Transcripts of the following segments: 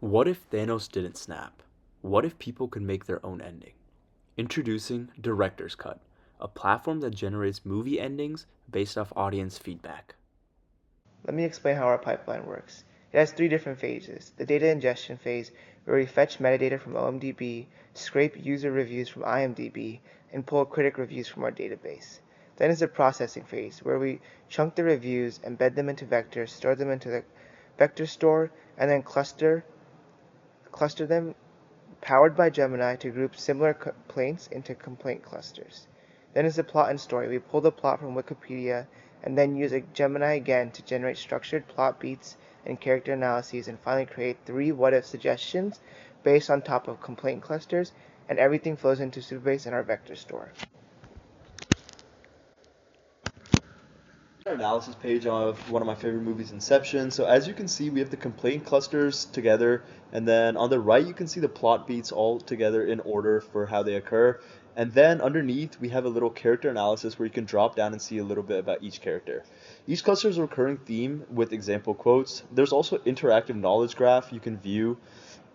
What if Thanos didn't snap? What if people could make their own ending? Introducing Director's Cut, a platform that generates movie endings based off audience feedback. Let me explain how our pipeline works. It has three different phases. The data ingestion phase, where we fetch metadata from OMDB, scrape user reviews from IMDb, and pull critic reviews from our database. Then is the processing phase, where we chunk the reviews, embed them into vectors, store them into the vector store, and then cluster them powered by Gemini to group similar complaints into complaint clusters. Then is the plot and story. We pull the plot from Wikipedia and then use a Gemini again to generate structured plot beats and character analyses, and finally create three what-if suggestions based on top of complaint clusters, and everything flows into Supabase and our vector store. Analysis page of one of my favorite movies, Inception. So as you can see, we have the complaint clusters together, and then on the right you can see the plot beats all together in order for how they occur. And then underneath we have a little character analysis where you can drop down and see a little bit about each character. Each cluster is a recurring theme with example quotes. There's also interactive knowledge graph you can view,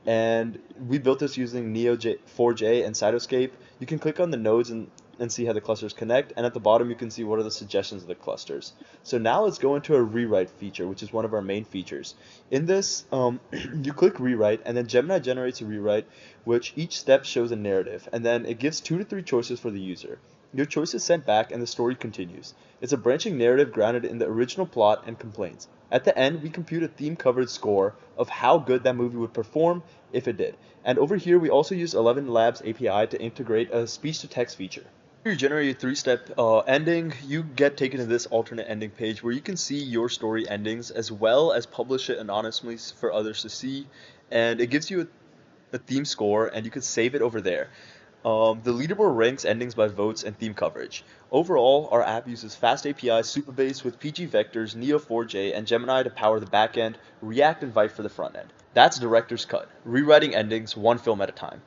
and we built this using Neo4j and Cytoscape. You can click on the nodes and see how the clusters connect, and at the bottom you can see what are the suggestions of the clusters. So now let's go into a rewrite feature, which is one of our main features. In this, you click rewrite, and then Gemini generates a rewrite, which each step shows a narrative, and then it gives 2 to 3 choices for the user. Your choice is sent back and the story continues. It's a branching narrative grounded in the original plot and complaints. At the end, we compute a theme-covered score of how good that movie would perform if it did. And over here, we also use 11 Labs API to integrate a speech-to-text feature. You generate a 3-step ending, you get taken to this alternate ending page where you can see your story endings as well as publish it anonymously for others to see. And it gives you a theme score, and you can save it over there. The leaderboard ranks endings by votes and theme coverage. Overall, our app uses fast API, Supabase with PG vectors, Neo4j, and Gemini to power the backend, React and Vite for the front end. That's Director's Cut, rewriting endings one film at a time.